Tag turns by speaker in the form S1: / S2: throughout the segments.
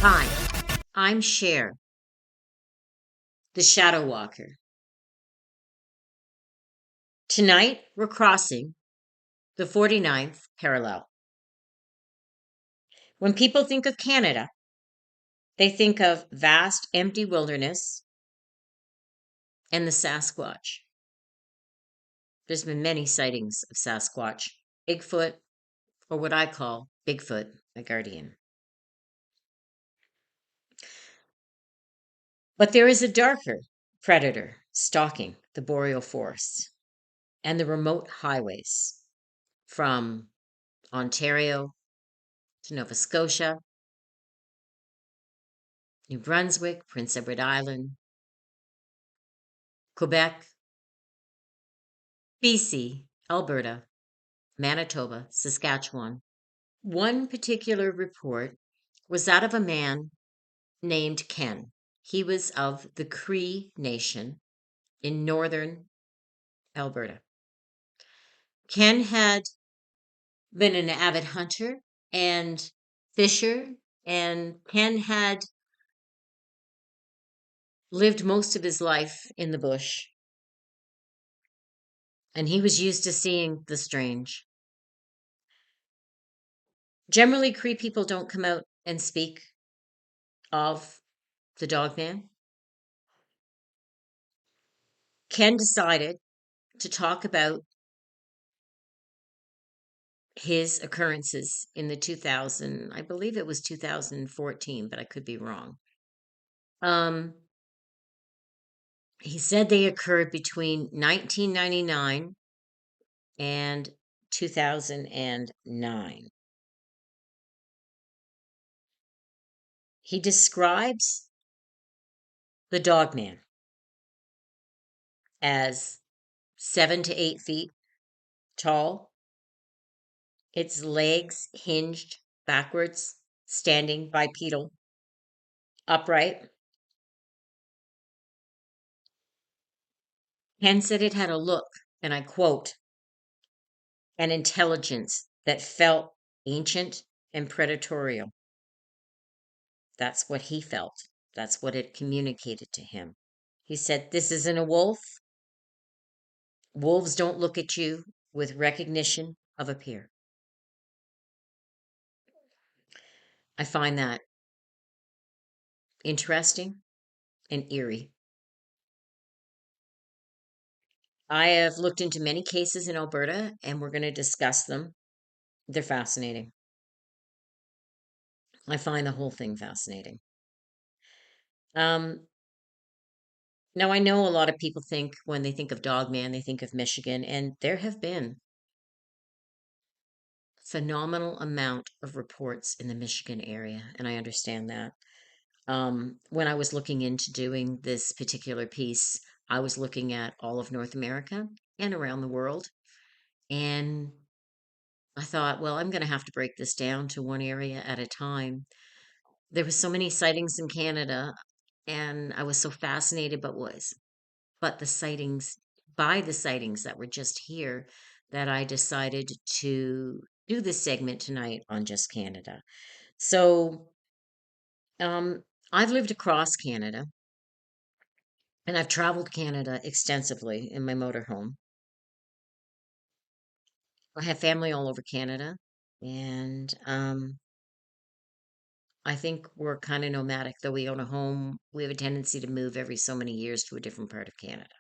S1: Hi, I'm Cher, the Shadow Walker. Tonight, we're crossing the 49th parallel. When people think of Canada, they think of vast, empty wilderness and the Sasquatch. There's been many sightings of Sasquatch, Bigfoot, or what I call Bigfoot, the guardian. But there is a darker predator stalking the boreal forests and the remote highways from Ontario to Nova Scotia, New Brunswick, Prince Edward Island, Quebec, BC, Alberta, Manitoba, Saskatchewan. One particular report was that of a man named Ken. He was of the Cree Nation in northern Alberta. Ken had been an avid hunter and fisher, and Ken had lived most of his life in the bush, and he was used to seeing the strange. Generally, Cree people don't come out and speak of the Dogman. Ken decided to talk about his occurrences in the 2000, I believe it was 2014, but I could be wrong. Um, he said they occurred between 1999 and 2009. He describes the Dogman as 7 to 8 feet tall, its legs hinged backwards, standing bipedal, upright. Ken said it had a look, and I quote, an intelligence that felt ancient and predatorial. That's what he felt. That's what it communicated to him. He said, this isn't a wolf. Wolves don't look at you with recognition of a peer. I find that interesting and eerie. I have looked into many cases in Alberta, and we're going to discuss them. They're fascinating. I find the whole thing fascinating. Um, Now, I know a lot of people think when they think of Dogman, they think of Michigan, and there have been phenomenal amount of reports in the Michigan area, and I understand that. When I was looking into doing this particular piece, I was looking at all of North America and around the world, and I thought, well, I'm going to have to break this down to one area at a time. There were so many sightings in Canada, and I was so fascinated but the sightings that were just here, that I decided to do this segment tonight on just Canada. So, um, I've lived across Canada, and I've traveled Canada extensively in my motorhome. I have family all over Canada, and I think we're kind of nomadic. Though we own a home, we have a tendency to move every so many years to a different part of Canada.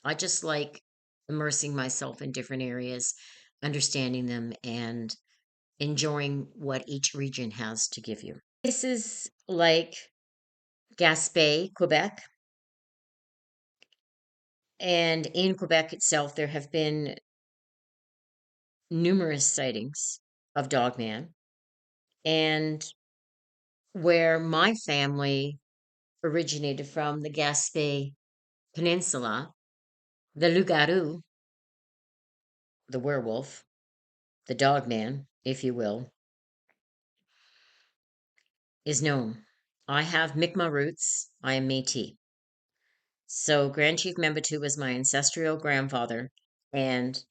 S1: I just like immersing myself in different areas, understanding them, and enjoying what each region has to give you. Places like Gaspé, Quebec, and in Quebec itself, there have been numerous sightings of Dogman. And where my family originated from, the Gaspé Peninsula, the loup-garou, the werewolf, the Dogman, if you will, is known. I have Mi'kmaq roots. I am Métis. So Grand Chief Membertou was my ancestral grandfather, and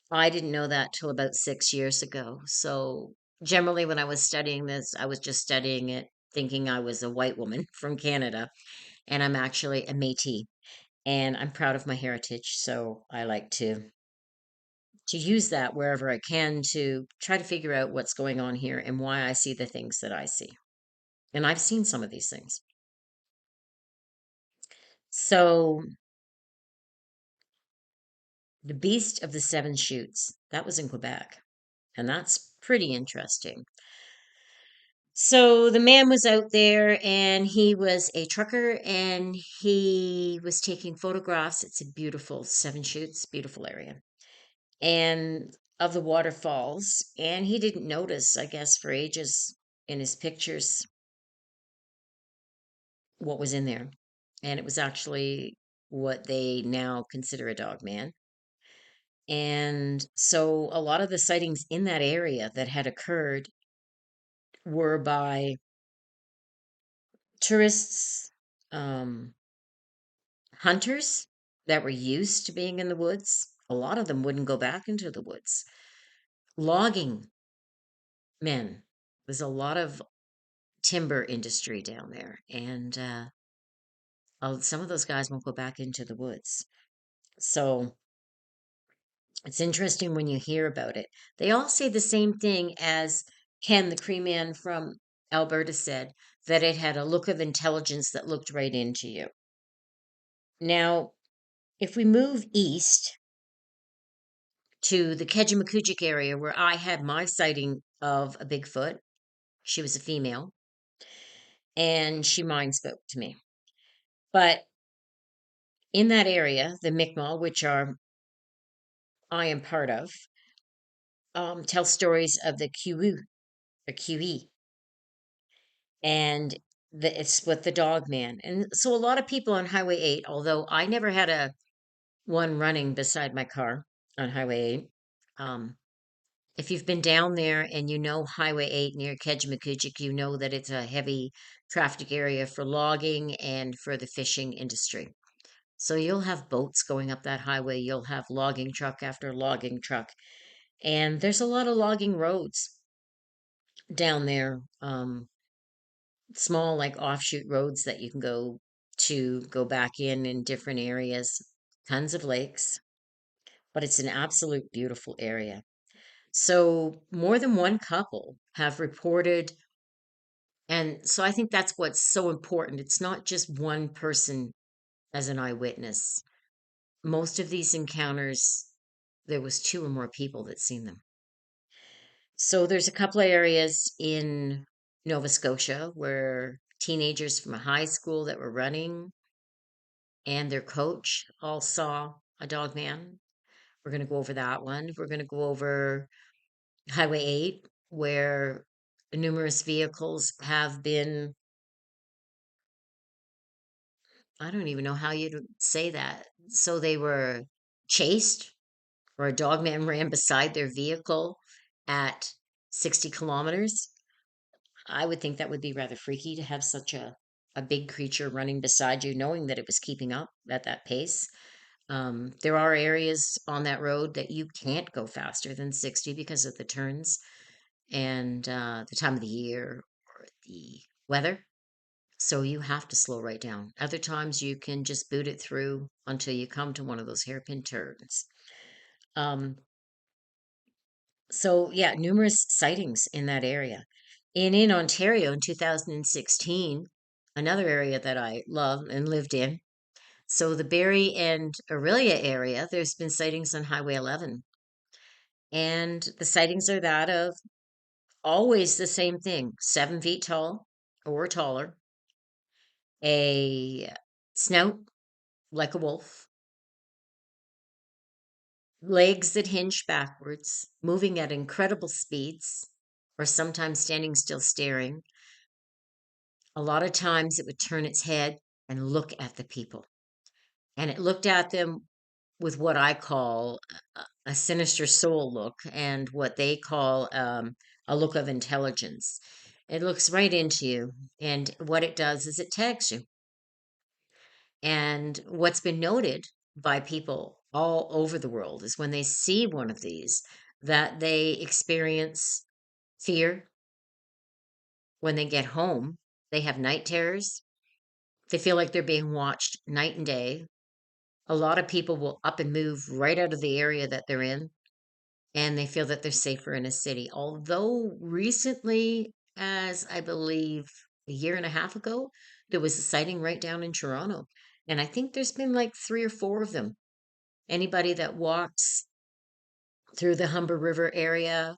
S1: I didn't know that till about 6 years ago. So Generally, when I was studying this, I was just studying it thinking I was a white woman from Canada, and I'm actually a Métis, and I'm proud of my heritage, so I like to use that wherever I can to try to figure out what's going on here and why I see the things that I see. And I've seen some of these things. So, the Beast of the Seven Shoots, that was in Quebec, and that's pretty interesting. So the man was out there and he was a trucker and he was taking photographs. It's a beautiful Seven Shoots, beautiful area. And of the waterfalls. And he didn't notice, I guess, for ages in his pictures what was in there. And it was actually what they now consider a dog man. And so a lot of the sightings in that area that had occurred were by tourists, um, hunters that were used to being in the woods. A lot of them wouldn't go back into the woods. Logging men. There's a lot of timber industry down there, and some of those guys won't go back into the woods. So it's interesting when you hear about it. They all say the same thing as Ken, the Cree man from Alberta, said that it had a look of intelligence that looked right into you. Now, if we move east to the Kejimkujik area where I had my sighting of a Bigfoot, she was a female, and she mind spoke to me. But in that area, the Mi'kmaq, which are I am part of, tell stories of the Kiwi or Kiwi, and it's with the dog man. And so a lot of people on Highway 8, although I never had a one running beside my car on Highway 8, um, if you've been down there and you know Highway 8 near Kejimkujik, you know that it's a heavy traffic area for logging and for the fishing industry. So you'll have boats going up that highway, you'll have logging truck after logging truck, and there's a lot of logging roads down there, small like offshoot roads that you can go to go back in different areas, tons of lakes, but it's an absolute beautiful area. So more than one couple have reported, and so I think that's what's so important. It's not just one person as an eyewitness. Most of these encounters, there was two or more people that seen them. So there's a couple of areas in Nova Scotia where teenagers from a high school that were running and their coach all saw a dog man. We're going to go over that one. We're going to go over Highway 8, where numerous vehicles have been, I don't even know how you'd say that. So they were chased, or a dog man ran beside their vehicle at 60 kilometers. I would think that would be rather freaky to have such a big creature running beside you, knowing that it was keeping up at that pace. There are areas on that road that you can't go faster than 60 because of the turns and the time of the year or the weather. So you have to slow right down. Other times you can just boot it through until you come to one of those hairpin turns. Um, so yeah, numerous sightings in that area. And in Ontario in 2016, another area that I love and lived in. So the Barrie and Aurelia area, there's been sightings on Highway 11. And the sightings are that of always the same thing, 7 feet tall or taller, a snout like a wolf, legs that hinge backwards, moving at incredible speeds, or sometimes standing still staring. A lot of times it would turn its head and look at the people. And it looked at them with what I call a sinister soul look and what they call a look of intelligence. It looks right into you. And what it does is it tags you. And what's been noted by people all over the world is when they see one of these, that they experience fear. When they get home, they have night terrors. They feel like they're being watched night and day. A lot of people will up and move right out of the area that they're in, and they feel that they're safer in a city. Although recently, as I believe a year and a half ago, there was a sighting right down in Toronto. And I think there's been like three or four of them. Anybody that walks through the Humber River area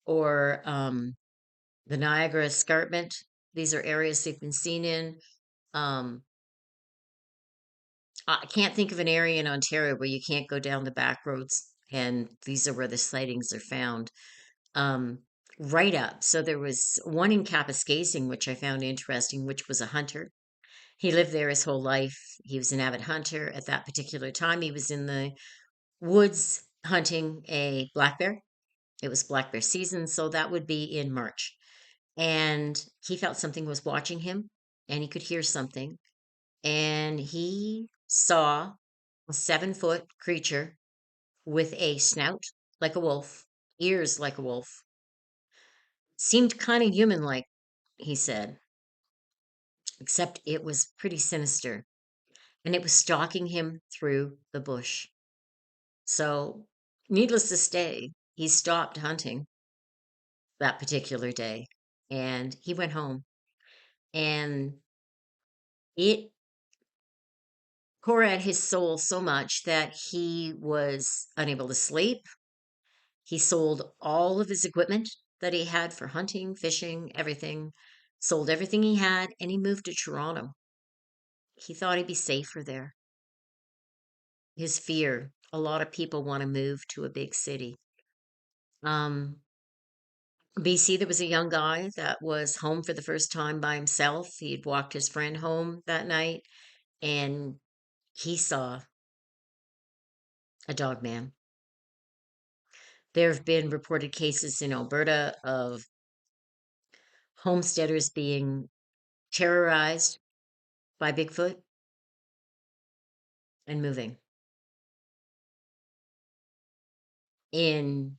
S1: or the Niagara Escarpment, these are areas they've been seen in. Um, I can't think of an area in Ontario where you can't go down the back roads, and these are where the sightings are found. Um, right up. So there was one in Kapuskasing, which I found interesting, which was a hunter. He lived there his whole life. He was an avid hunter. At that particular time, he was in the woods hunting a black bear. It was black bear season, so that would be in March. And he felt something was watching him, and he could hear something. And he saw a 7-foot creature with a snout like a wolf, ears like a wolf, seemed kind of human like, he said, except it was pretty sinister. And it was stalking him through the bush. So, needless to say, he stopped hunting that particular day and he went home. And it tore at his soul so much that he was unable to sleep. He sold all of his equipment that he had for hunting, fishing, everything, sold everything he had, and he moved to Toronto. He thought he'd be safer there. His fear. A lot of people want to move to a big city. Um, BC, there was a young guy that was home for the first time by himself. He'd walked his friend home that night and he saw a dog man. There have been reported cases in Alberta of homesteaders being terrorized by Bigfoot and moving. In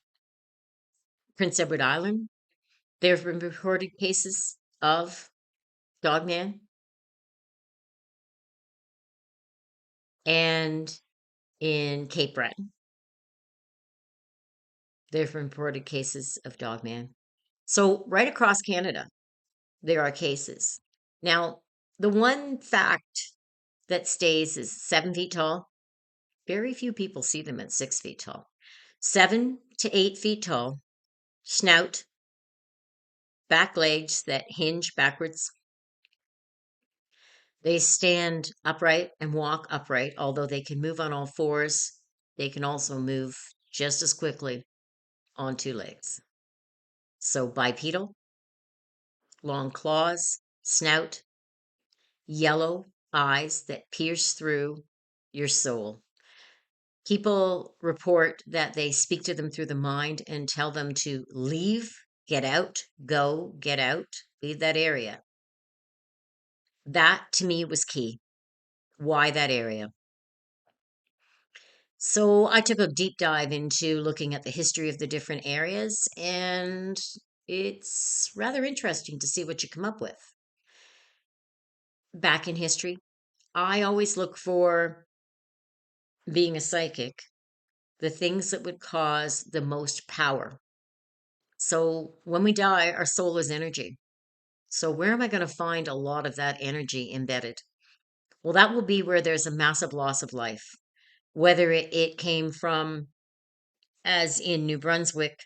S1: Prince Edward Island, there have been reported cases of Dogman, and in Cape Breton, there have been reported cases of Dogman. So, right across Canada, there are cases. Now, the one fact that stays is 7 feet tall. Very few people see them at 6 feet tall. 7 to 8 feet tall, snout, back legs that hinge backwards. They stand upright and walk upright, although they can move on all fours. They can also move just as quickly on two legs. So bipedal, long claws, snout, yellow eyes that pierce through your soul. People report that they speak to them through the mind and tell them to leave, get out, go, get out, leave that area. That to me was key. Why that area? So I took a deep dive into looking at the history of the different areas, and it's rather interesting to see what you come up with. Back in history, I always look for, being a psychic, the things that would cause the most power. So when we die, our soul is energy. So where am I going to find a lot of that energy embedded? Well, that will be where there's a massive loss of life, whether it came from, as in New Brunswick,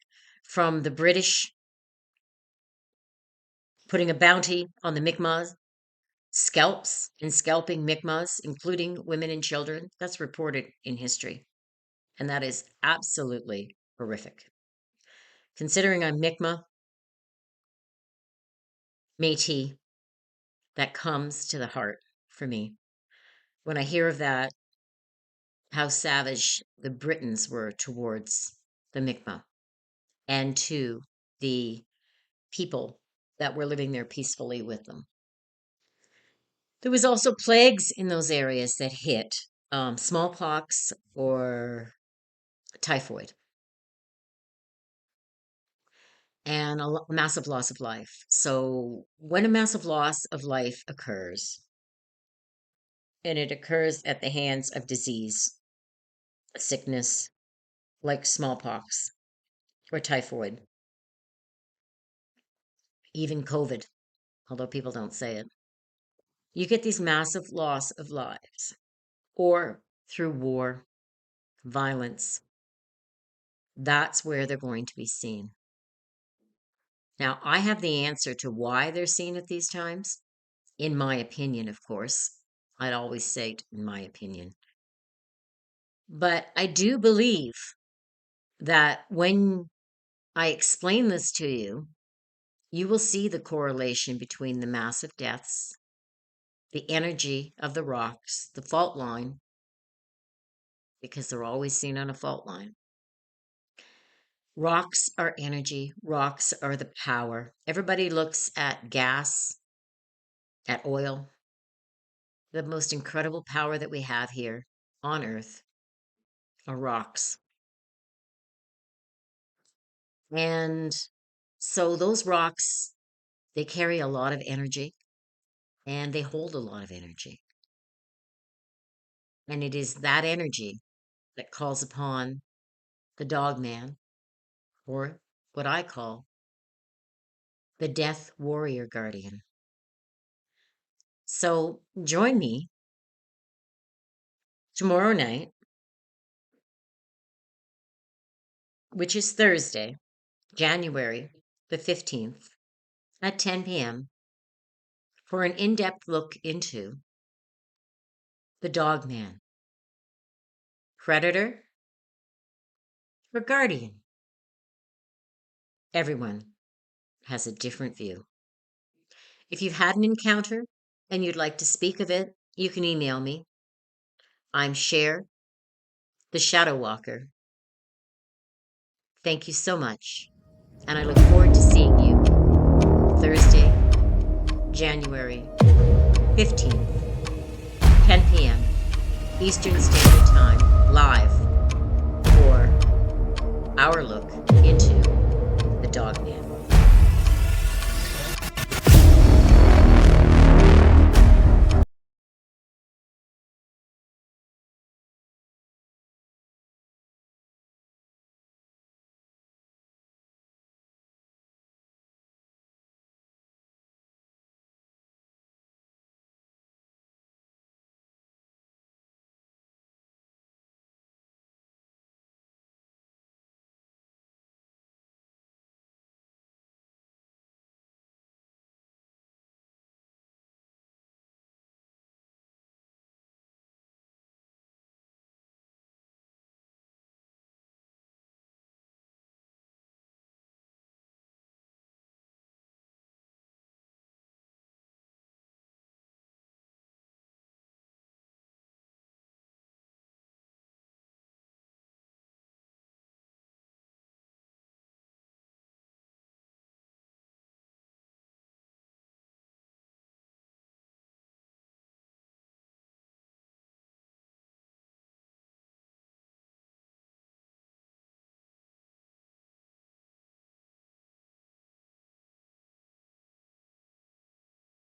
S1: from the British putting a bounty on the Mi'kmaq, scalps and scalping Mi'kmaq, including women and children. That's reported in history. And that is absolutely horrific. Considering I'm Mi'kmaq, Métis, that comes to the heart for me. When I hear of that, how savage the Britons were towards the Mi'kmaq and to the people that were living there peacefully with them. There was also plagues in those areas that hit, smallpox or typhoid. and massive loss of life. So, when a massive loss of life occurs, and it occurs at the hands of disease, sickness like smallpox or typhoid, even COVID, although people don't say it, you get these massive loss of lives, or through war, violence. That's where they're going to be seen. Now, I have the answer to why they're seen at these times, in my opinion, of course. I'd always say in my opinion. But I do believe that when I explain this to you, you will see the correlation between the massive deaths, the energy of the rocks, the fault line, because they're always seen on a fault line. Rocks are energy, rocks are the power. Everybody looks at gas, at oil. The most incredible power that we have here on Earth are rocks. And so those rocks, they carry a lot of energy and they hold a lot of energy. And it is that energy that calls upon the Dogman, or what I call the Death Warrior Guardian. So join me tomorrow night, which is Thursday, January the 15th at 10 p.m. for an in-depth look into the Dogman, predator or guardian. Everyone has a different view. If you've had an encounter and you'd like to speak of it, you can email me. I'm Cher, the Shadow Walker. Thank you so much, and I look forward to seeing you Thursday, January 15th, 10 p.m. Eastern Standard Time, live for our look into the Dogman.